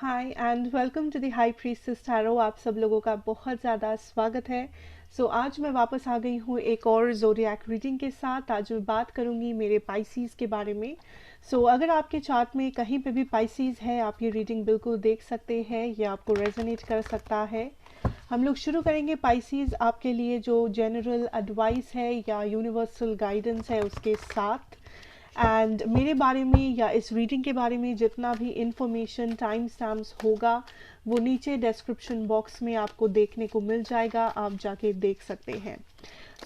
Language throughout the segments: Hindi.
Hi and welcome to the high priestess tarot. आप सब लोगों का बहुत ज़्यादा स्वागत है। आज मैं वापस आ गई हूँ एक और ज़ोडिएक रीडिंग के साथ। आज मैं बात करूँगी मेरे पाइसीज़ के बारे में। अगर आपके चार्ट में कहीं पे भी पाइसीज़ है, आप ये रीडिंग बिल्कुल देख सकते हैं, ये आपको रेजोनेट कर सकता है। हम लोग शुरू करेंगे पाइसीज़ आपके लिए जो जनरल एडवाइस है या यूनिवर्सल गाइडेंस है उसके साथ। एंड मेरे बारे में या इस रीडिंग के बारे में जितना भी इंफॉर्मेशन टाइम स्टैम्प्स होगा वो नीचे डिस्क्रिप्शन बॉक्स में आपको देखने को मिल जाएगा, आप जाके देख सकते हैं।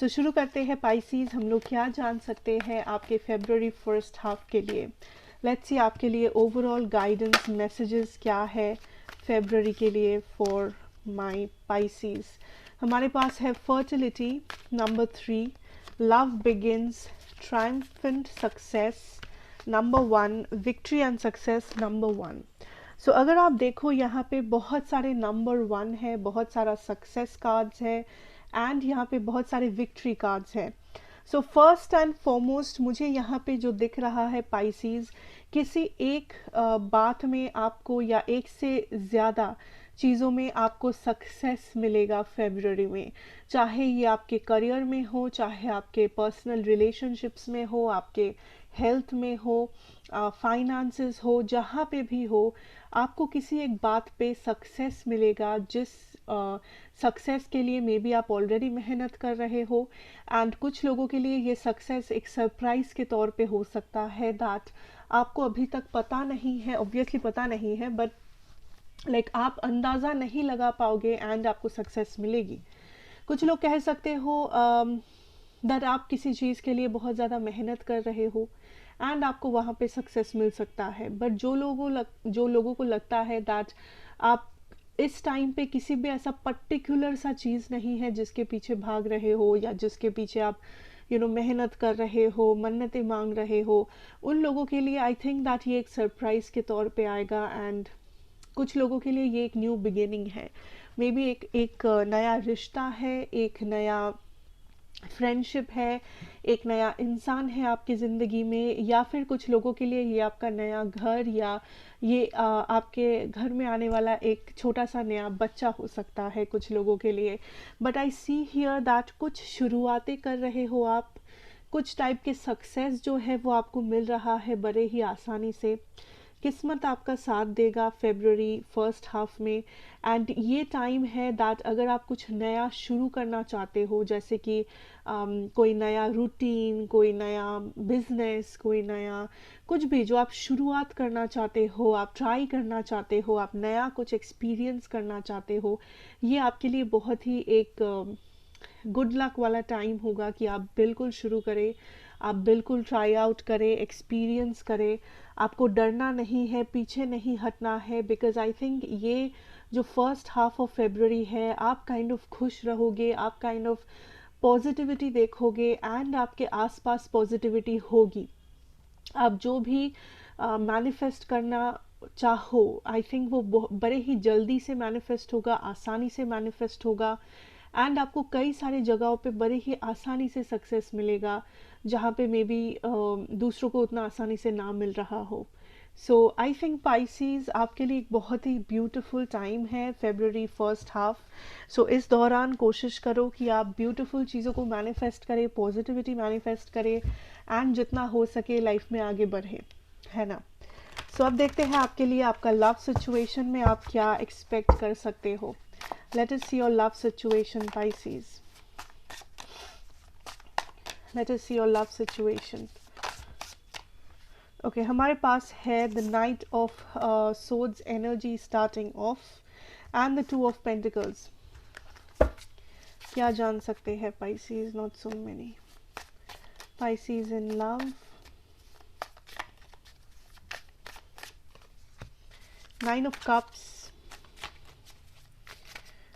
शुरू करते हैं पाइसीज। हम लोग क्या जान सकते हैं आपके फेब्रुअरी फर्स्ट हाफ के लिए। लेट्स सी आपके लिए ओवरऑल गाइडेंस मैसेजेस क्या है फेब्रुअरी के लिए फॉर माय पाइसीज। हमारे पास है fertility number 3, love begins, triumphant success number 1, victory and success number 1। अगर आप देखो यहाँ पे बहुत सारे नंबर 1 है, बहुत सारा सक्सेस कार्ड्स है एंड यहाँ पे बहुत सारे विक्ट्री कार्ड्स हैं। फर्स्ट एंड फॉरमोस्ट मुझे यहाँ पे जो दिख रहा है पाइसीज, किसी एक बात में आपको या एक से ज़्यादा चीज़ों में आपको सक्सेस मिलेगा फेब्रुअरी में। चाहे ये आपके करियर में हो, चाहे आपके पर्सनल रिलेशनशिप्स में हो, आपके हेल्थ में हो, फाइनेंसेस हो, जहाँ पे भी हो, आपको किसी एक बात पे सक्सेस मिलेगा जिस सक्सेस के लिए मे बी आप ऑलरेडी मेहनत कर रहे हो। एंड कुछ लोगों के लिए ये सक्सेस एक सरप्राइज के तौर पे हो सकता है दैट आपको अभी तक पता नहीं है, ऑब्वियसली पता नहीं है, बट आप अंदाज़ा नहीं लगा पाओगे एंड आपको सक्सेस मिलेगी। कुछ लोग कह सकते हो दैट आप किसी चीज़ के लिए बहुत ज़्यादा मेहनत कर रहे हो एंड आपको वहाँ पे सक्सेस मिल सकता है। बट जो लोगों को लगता है दैट आप इस टाइम पे किसी भी ऐसा पर्टिकुलर सा चीज़ नहीं है जिसके पीछे भाग रहे हो या जिसके पीछे आप मेहनत कर रहे हो, मन्नतें मांग रहे हो, उन लोगों के लिए आई थिंक दैट ये एक सरप्राइज के तौर पे आएगा। एंड कुछ लोगों के लिए ये एक न्यू बिगिनिंग है, मे बी एक नया रिश्ता है, एक नया फ्रेंडशिप है, एक नया इंसान है आपकी ज़िंदगी में, या फिर कुछ लोगों के लिए ये आपका नया घर या ये आपके घर में आने वाला एक छोटा सा नया बच्चा हो सकता है कुछ लोगों के लिए। But I see here that कुछ शुरुआतें कर रहे हो आप, कुछ टाइप के सक्सेस जो है वो आपको मिल रहा है बड़े ही आसानी से। किस्मत आपका साथ देगा फेब्रुअरी फर्स्ट हाफ में। एंड ये टाइम है दैट अगर आप कुछ नया शुरू करना चाहते हो, जैसे कि कोई नया रूटीन, कोई नया बिजनेस, कोई नया कुछ भी जो आप शुरुआत करना चाहते हो, आप ट्राई करना चाहते हो, आप नया कुछ एक्सपीरियंस करना चाहते हो, ये आपके लिए बहुत ही एक गुड लक वाला टाइम होगा कि आप बिल्कुल शुरू करें, आप बिल्कुल ट्राई आउट करें, एक्सपीरियंस करें। आपको डरना नहीं है, पीछे नहीं हटना है, बिकॉज आई थिंक ये जो फर्स्ट हाफ ऑफ फेब्रुअरी है आप काइंड ऑफ खुश रहोगे, आप काइंड ऑफ पॉजिटिविटी देखोगे एंड आपके आसपास पॉजिटिविटी होगी। आप जो भी मैनिफेस्ट करना चाहो, आई थिंक वो बड़े ही जल्दी से मैनिफेस्ट होगा, आसानी से मैनिफेस्ट होगा एंड आपको कई सारी जगहों पे बड़े ही आसानी से सक्सेस मिलेगा जहाँ पे मे बी दूसरों को उतना आसानी से ना मिल रहा हो। आई थिंक पाइसीज आपके लिए एक बहुत ही ब्यूटीफुल टाइम है फेब्रुअरी फर्स्ट हाफ। इस दौरान कोशिश करो कि आप ब्यूटीफुल चीज़ों को मैनिफेस्ट करें, पॉजिटिविटी मैनिफेस्ट करें एंड जितना हो सके लाइफ में आगे बढ़े, है ना। अब देखते हैं आपके लिए आपका लव सिचुएशन में आप क्या एक्सपेक्ट कर सकते हो। Let us see your love situation, Pisces. Let us see your love situation. Okay, हमारे पास है the Knight of Swords energy starting off and the Two of Pentacles. क्या जान सकते हैं Pisces? Not so many. Pisces in love. Nine of Cups.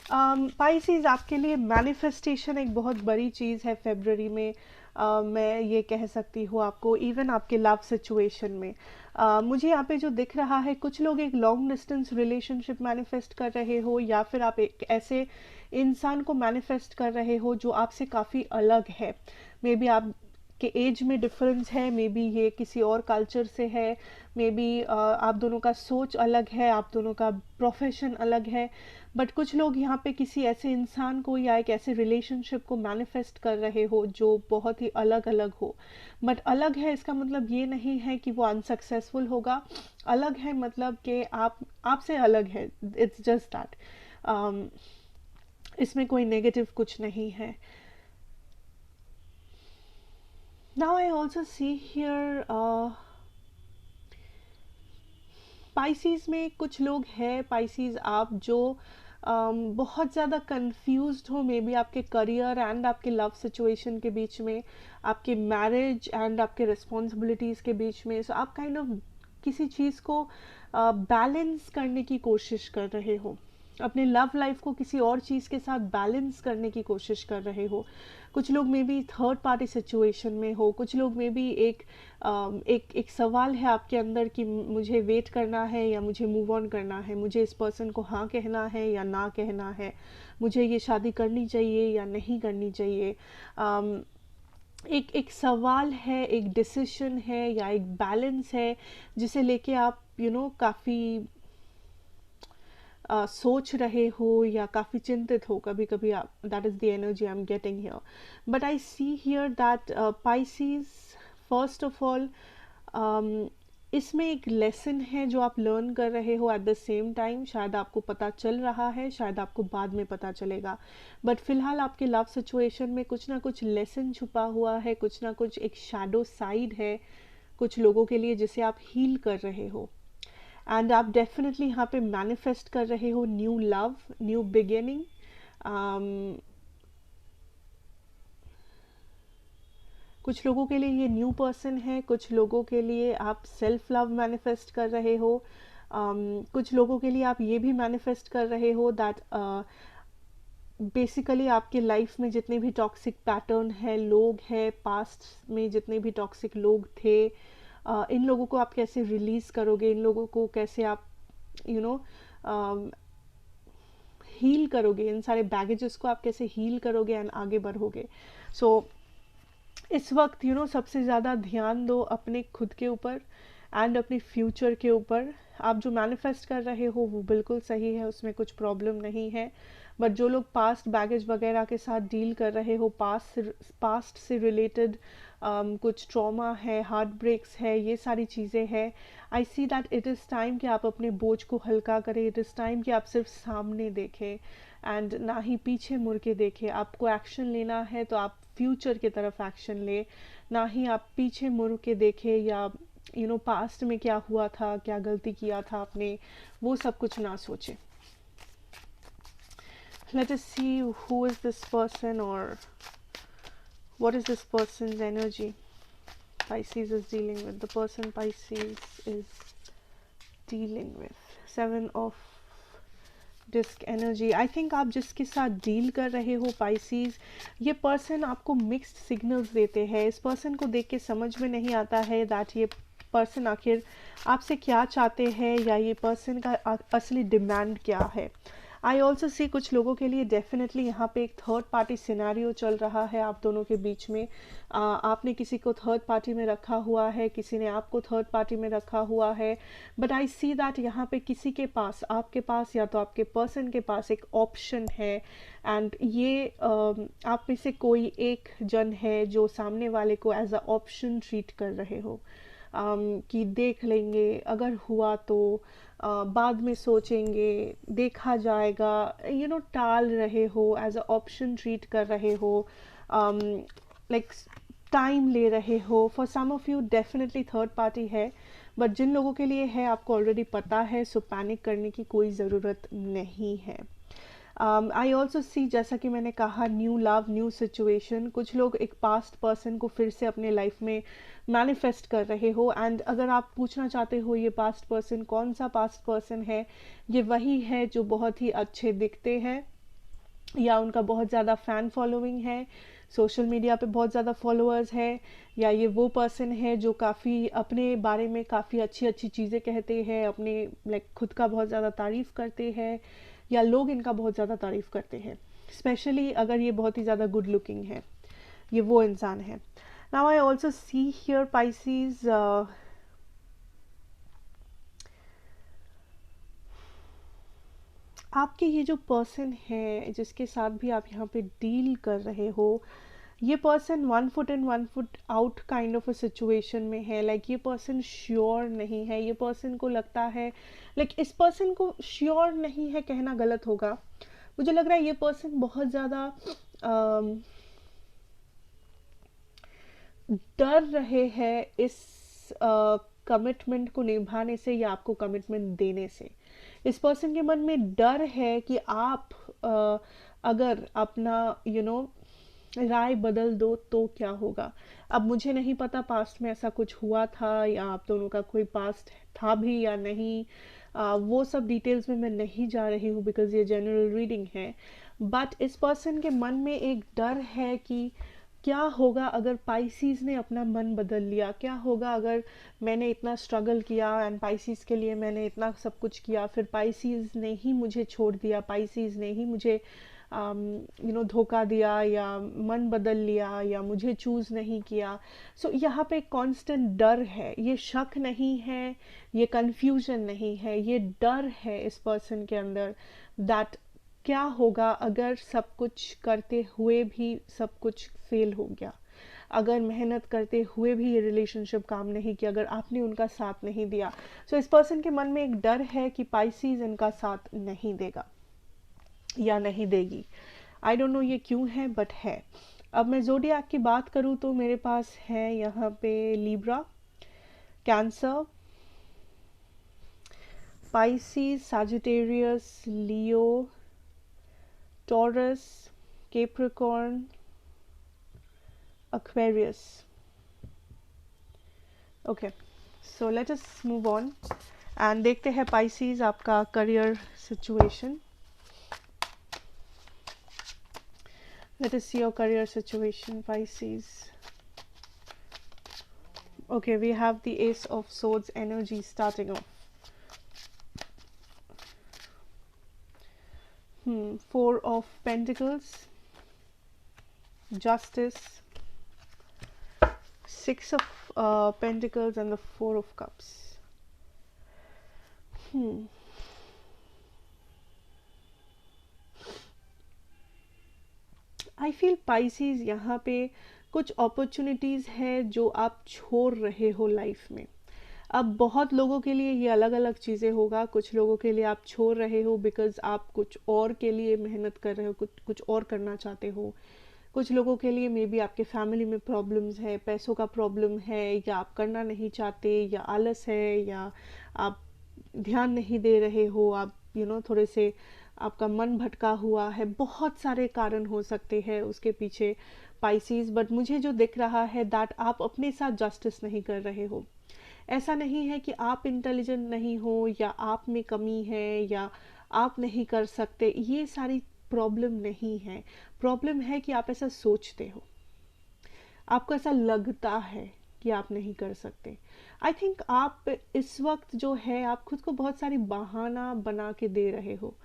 Pisces आपके लिए मैनिफेस्टेशन एक बहुत बड़ी चीज़ है फेब्रुअरी में। मैं ये कह सकती हूँ आपको, इवन आपके लव सिचुएशन में मुझे यहाँ पे जो दिख रहा है, कुछ लोग एक लॉन्ग डिस्टेंस रिलेशनशिप मैनिफेस्ट कर रहे हो या फिर आप एक ऐसे इंसान को मैनिफेस्ट कर रहे हो जो आपसे काफ़ी अलग है। मे बी आप कि एज में डिफरेंस है, मे बी ये किसी और कल्चर से है, मे बी आप दोनों का सोच अलग है, आप दोनों का प्रोफेशन अलग है, बट कुछ लोग यहाँ पे किसी ऐसे इंसान को या एक ऐसे रिलेशनशिप को मैनिफेस्ट कर रहे हो जो बहुत ही अलग अलग हो। बट अलग है इसका मतलब ये नहीं है कि वो अनसक्सेसफुल होगा, अलग है मतलब कि आप आपसे अलग है, इट्स जस्ट दैट। इसमें कोई नेगेटिव कुछ नहीं है। Now I also see here Pisces में कुछ लोग हैं, पाइसीज आप जो बहुत ज़्यादा कंफ्यूज्ड हो, मे बी आपके करियर एंड आपके लव सिचुएशन के बीच में, आपके मैरिज एंड आपके रिस्पॉन्सिबिलिटीज़ के बीच में। सो आप काइंड ऑफ किसी चीज़ को बैलेंस करने की कोशिश कर रहे हो, अपने लव लाइफ को किसी और चीज़ के साथ बैलेंस करने की कोशिश कर रहे हो। कुछ लोग may be third party situation में हो, कुछ लोग मे बी एक सवाल है आपके अंदर कि मुझे वेट करना है या मुझे मूव ऑन करना है, मुझे इस पर्सन को हाँ कहना है या ना कहना है, मुझे ये शादी करनी चाहिए या नहीं करनी चाहिए। एक सवाल है, एक डिसीजन है या एक बैलेंस है जिसे लेके आप काफ़ी सोच रहे हो या काफ़ी चिंतित हो कभी कभी आप। That is the energy I am getting here. But I see here that Pisces, first of all इसमें एक लेसन है जो आप लर्न कर रहे हो एट द सेम टाइम। शायद आपको पता चल रहा है, शायद आपको बाद में पता चलेगा, बट फिलहाल आपके लव सिचुएशन में कुछ ना कुछ लेसन छुपा हुआ है, कुछ ना कुछ एक शैडो साइड है कुछ लोगों के लिए जिसे आप हील कर रहे हो। एंड आप डेफिनेटली यहाँ पे मैनिफेस्ट कर रहे हो न्यू लव, न्यू बिगिनिंग। कुछ लोगों के लिए ये न्यू पर्सन है, कुछ लोगों के लिए आप सेल्फ लव मैनिफेस्ट कर रहे हो। कुछ लोगों के लिए आप ये भी मैनिफेस्ट कर रहे हो दैट बेसिकली आपके लाइफ में जितने भी टॉक्सिक पैटर्न है, लोग हैं, पास्ट में जितने भी टॉक्सिक लोग थे, इन लोगों को आप कैसे रिलीज करोगे, इन लोगों को कैसे आप हील करोगे, इन सारे बैगेजेस को आप कैसे हील करोगे एंड आगे बढ़ोगे। सो इस वक्त सबसे ज़्यादा ध्यान दो अपने खुद के ऊपर एंड अपने फ्यूचर के ऊपर। आप जो मैनिफेस्ट कर रहे हो वो बिल्कुल सही है, उसमें कुछ प्रॉब्लम नहीं है। बट जो लोग पास्ट बैगेज वगैरह के साथ डील कर रहे हो, पास्ट से रिलेटेड कुछ ट्रॉमा है, हार्ट ब्रेक्स है, ये सारी चीज़ें हैं, I see that it is time कि आप अपने बोझ को हल्का करें। इट इज़ टाइम कि आप सिर्फ सामने देखें एंड ना ही पीछे मुड़ के देखें। आपको एक्शन लेना है तो आप फ्यूचर की तरफ एक्शन ले, ना ही आप पीछे मुड़ के देखें या पास्ट में क्या हुआ था, क्या गलती किया था आपने, वो सब कुछ ना सोचें। Let us see who is this person or what is this person's energy Pisces is dealing with. The person Pisces is dealing with. 7 of disc energy. I think आप जिसके साथ डील कर रहे हो पाइसीज, ये पर्सन आपको मिक्स्ड सिग्नल्स देते हैं। इस पर्सन को देख के समझ में नहीं आता है दैट ये पर्सन आखिर आपसे क्या चाहते हैं या ये पर्सन का असली डिमांड क्या है। आई ऑल्सो सी कुछ लोगों के लिए डेफिनेटली यहाँ पे एक थर्ड पार्टी सिनेरियो चल रहा है आप दोनों के बीच में। आपने किसी को थर्ड पार्टी में रखा हुआ है, किसी ने आपको थर्ड पार्टी में रखा हुआ है, बट आई सी दैट यहाँ पे किसी के पास, आपके पास या तो आपके पर्सन के पास एक ऑप्शन है एंड ये आप में से कोई एक जन है जो सामने वाले को एज अ ऑप्शन ट्रीट कर रहे हो। कि देख लेंगे, अगर हुआ तो बाद में सोचेंगे, देखा जाएगा, टाल रहे हो, एज अ ऑप्शन ट्रीट कर रहे हो, लाइक टाइम ले रहे हो। For some of you definitely third party है, बट जिन लोगों के लिए है आपको ऑलरेडी पता है, सो पैनिक करने की कोई ज़रूरत नहीं है। आई ऑल्सो सी, जैसा कि मैंने कहा, न्यू लव, न्यू सिचुएशन। कुछ लोग एक पास्ट पर्सन को फिर से अपने लाइफ में मैनिफेस्ट कर रहे हो एंड अगर आप पूछना चाहते हो ये पास्ट पर्सन कौन सा पास्ट पर्सन है, ये वही है जो बहुत ही अच्छे दिखते हैं या उनका बहुत ज़्यादा फ़ैन फॉलोइंग है, सोशल मीडिया पे बहुत ज़्यादा फॉलोअर्स है, या ये वो पर्सन है जो काफ़ी अपने बारे में काफ़ी अच्छी अच्छी चीज़ें कहते हैं, अपने लाइक खुद का बहुत ज़्यादा तारीफ़ करते हैं या लोग इनका बहुत ज़्यादा तारीफ़ करते हैं। स्पेशली अगर ये बहुत ही ज़्यादा गुड लुकिंग है, ये वो इंसान है। Now I also see here Pisces, आपके ये जो पर्सन है जिसके साथ भी आप यहाँ पे डील कर रहे हो, ये person 1 foot in 1 foot out kind of a situation में है. लाइक ये पर्सन श्योर नहीं है. ये पर्सन को लगता है, लाइक इस पर्सन को श्योर नहीं है कहना गलत होगा. मुझे लग रहा है ये पर्सन बहुत ज़्यादा डर रहे हैं इस कमिटमेंट को निभाने से या आपको कमिटमेंट देने से. इस पर्सन के मन में डर है कि आप अगर अपना राय बदल दो तो क्या होगा. अब मुझे नहीं पता पास्ट में ऐसा कुछ हुआ था या आप दोनों का कोई पास्ट था भी या नहीं. वो सब डिटेल्स में मैं नहीं जा रही हूँ बिकॉज ये जनरल रीडिंग है. बट इस पर्सन के मन में एक डर है कि क्या होगा अगर पाइसीज ने अपना मन बदल लिया. क्या होगा अगर मैंने इतना स्ट्रगल किया एंड पाइसीज के लिए मैंने इतना सब कुछ किया, फिर पाइसीज ने ही मुझे छोड़ दिया, पाइसीज ने ही मुझे धोखा दिया या मन बदल लिया या मुझे चूज़ नहीं किया. सो यहाँ पे कांस्टेंट डर है. ये शक नहीं है, ये कंफ्यूजन नहीं है, ये डर है इस पर्सन के अंदर दैट क्या होगा अगर सब कुछ करते हुए भी सब कुछ फेल हो गया, अगर मेहनत करते हुए भी ये रिलेशनशिप काम नहीं किया, अगर आपने उनका साथ नहीं दिया. सो इस पर्सन के मन में एक डर है कि पाइसीज इनका साथ नहीं देगा या नहीं देगी. आई डोंट नो ये क्यों है बट है. अब मैं ज़ोडिएक की बात करूँ तो मेरे पास है यहाँ पे Libra, cancer, Pisces, Sagittarius, Leo, taurus, Capricorn, Aquarius. Okay, so let us move on and देखते हैं पाइसीज आपका career situation. Let us see your career situation, Pisces. Okay, we have the Ace of Swords energy starting off. 4 of Pentacles, Justice, 6 of Pentacles and the 4 of Cups. I feel Pisces यहाँ पे कुछ अपॉर्चुनिटीज़ है जो आप छोड़ रहे हो लाइफ में. अब बहुत लोगों के लिए ये अलग अलग चीज़ें होगा. कुछ लोगों के लिए आप छोड़ रहे हो बिकॉज आप कुछ और के लिए मेहनत कर रहे हो, कुछ और करना चाहते हो. कुछ लोगों के लिए मे बी आपके फैमिली में प्रॉब्लम्स है, पैसों का प्रॉब्लम है, या आप करना नहीं चाहते, या आलस है, या आप ध्यान नहीं दे रहे हो, आप थोड़े से आपका मन भटका हुआ है. बहुत सारे कारण हो सकते हैं उसके पीछे पाइसीज. बट मुझे जो दिख रहा है दैट आप अपने साथ जस्टिस नहीं कर रहे हो. ऐसा नहीं है कि आप इंटेलिजेंट नहीं हो या आप में कमी है या आप नहीं कर सकते. ये सारी प्रॉब्लम नहीं है. प्रॉब्लम है कि आप ऐसा सोचते हो, आपको ऐसा लगता है कि आप नहीं कर सकते. आई थिंक आप इस वक्त जो है आप खुद को बहुत सारी बहाना बना के दे रहे हो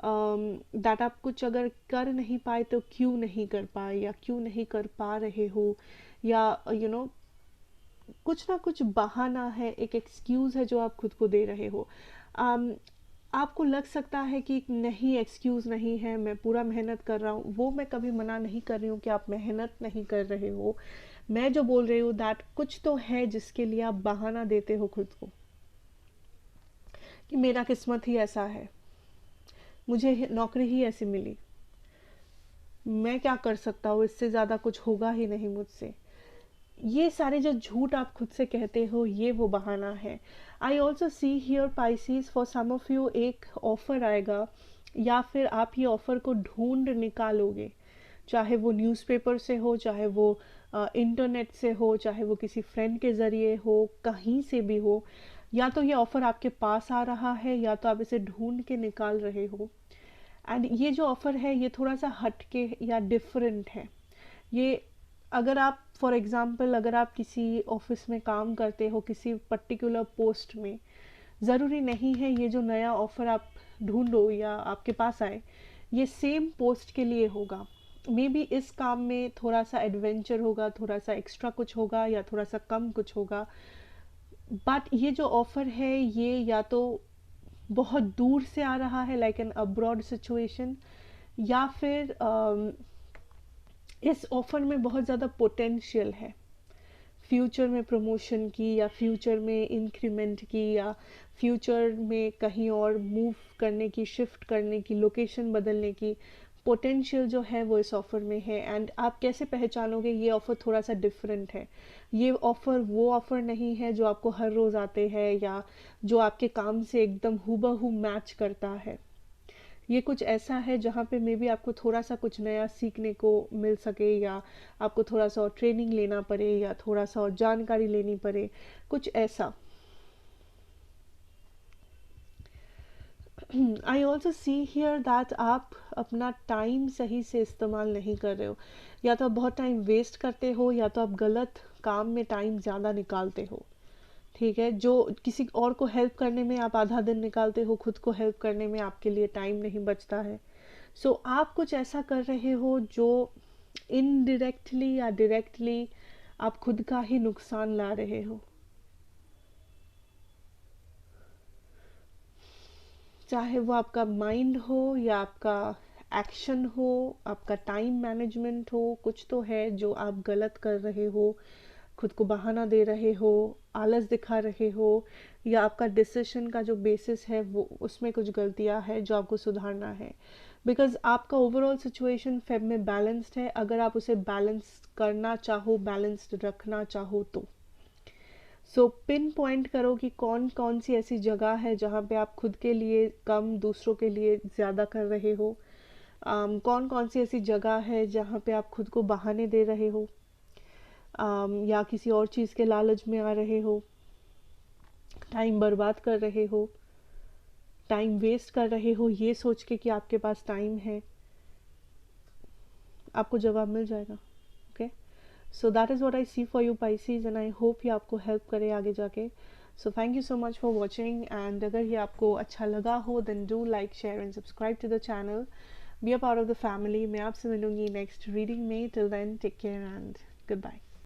दैट आप कुछ अगर कर नहीं पाए तो क्यों नहीं कर पाए या क्यों नहीं कर पा रहे हो, या कुछ ना कुछ बहाना है, एक एक्सक्यूज़ है जो आप खुद को दे रहे हो. आपको लग सकता है कि नहीं एक्सक्यूज़ नहीं है, मैं पूरा मेहनत कर रहा हूँ. वो मैं कभी मना नहीं कर रही हूँ कि आप मेहनत नहीं कर रहे हो. मैं जो बोल रही हूँ दैट कुछ तो है जिसके लिए आप बहाना देते हो खुद को कि मेरा किस्मत ही ऐसा है, मुझे नौकरी ही ऐसी मिली, मैं क्या कर सकता हूँ, इससे ज़्यादा कुछ होगा ही नहीं मुझसे. ये सारे जो झूठ आप खुद से कहते हो ये वो बहाना है. I also see here Pisces for some of you एक ऑफ़र आएगा या फिर आप ये ऑफ़र को ढूंढ निकालोगे, चाहे वो न्यूज़पेपर से हो, चाहे वो इंटरनेट से हो, चाहे वो किसी फ्रेंड के ज़रिए हो, कहीं से भी हो. या तो ये ऑफ़र आपके पास आ रहा है या तो आप इसे ढूंढ के निकाल रहे हो. एंड ये जो ऑफ़र है ये थोड़ा सा हटके या डिफरेंट है. ये अगर आप फॉर एग्ज़ाम्पल अगर आप किसी ऑफिस में काम करते हो किसी पर्टिकुलर पोस्ट में, ज़रूरी नहीं है ये जो नया ऑफ़र आप ढूंढो या आपके पास आए ये सेम पोस्ट के लिए होगा. मे बी इस काम में थोड़ा सा एडवेंचर होगा, थोड़ा सा एक्स्ट्रा कुछ होगा या थोड़ा सा कम कुछ होगा, बट ये जो ऑफ़र है ये या तो बहुत दूर से आ रहा है लाइक एन अब्रॉड सिचुएशन, या फिर इस ऑफ़र में बहुत ज़्यादा पोटेंशियल है फ्यूचर में प्रमोशन की, या फ्यूचर में इंक्रीमेंट की, या फ्यूचर में कहीं और मूव करने की, शिफ्ट करने की, लोकेशन बदलने की पोटेंशियल जो है वो इस ऑफ़र में है। एंड आप कैसे पहचानोगे ये ऑफ़र थोड़ा सा डिफरेंट है? ये ऑफ़र वो ऑफ़र नहीं है जो आपको हर रोज़ आते हैं या जो आपके काम से एकदम हूबहू मैच करता है। ये कुछ ऐसा है जहाँ पे मे बी आपको थोड़ा सा कुछ नया सीखने को मिल सके, या आपको थोड़ा सा और ट्रेनिंग लेना पड़े, या थोड़ा सा और जानकारी लेनी पड़े, कुछ ऐसा। आई ऑल्सो सी हियर दैट आप अपना टाइम सही से इस्तेमाल नहीं कर रहे हो, या तो आप बहुत टाइम वेस्ट करते हो, या तो आप गलत काम में टाइम ज़्यादा निकालते हो। ठीक है, जो किसी और को हेल्प करने में आप आधा दिन निकालते हो, खुद को हेल्प करने में आपके लिए टाइम नहीं बचता है। सो आप कुछ ऐसा कर रहे हो जो इनडायरेक्टली या डायरेक्टली आप खुद का ही नुकसान ला रहे हो। चाहे वो आपका माइंड हो या आपका एक्शन हो, आपका टाइम मैनेजमेंट हो, कुछ तो है जो आप गलत कर रहे हो, खुद को बहाना दे रहे हो, आलस दिखा रहे हो, या आपका डिसीजन का जो बेसिस है वो उसमें कुछ गलतियां है जो आपको सुधारना है। बिकॉज आपका ओवरऑल सिचुएशन फेब में बैलेंस्ड है, अगर आप उसे बैलेंस करना चाहो, बैलेंस्ड रखना चाहो तो सो पिन पॉइंट करो कि कौन कौन सी ऐसी जगह है जहाँ पे आप खुद के लिए कम, दूसरों के लिए ज़्यादा कर रहे हो। कौन कौन सी ऐसी जगह है जहाँ पे आप खुद को बहाने दे रहे हो, या किसी और चीज़ के लालच में आ रहे हो, टाइम बर्बाद कर रहे हो, टाइम वेस्ट कर रहे हो ये सोच के कि आपके पास टाइम है। आपको जवाब मिल जाएगा। Okay, so that is what I see for you Pisces, and I hope ये आपको हेल्प करे आगे जाके। So thank you so much for watching, and अगर ये आपको अच्छा लगा हो then do like, share and subscribe to the channel. Be a part of the family. मैं आपसे मिलूंगी नेक्स्ट रीडिंग में। Till then take care and good bye.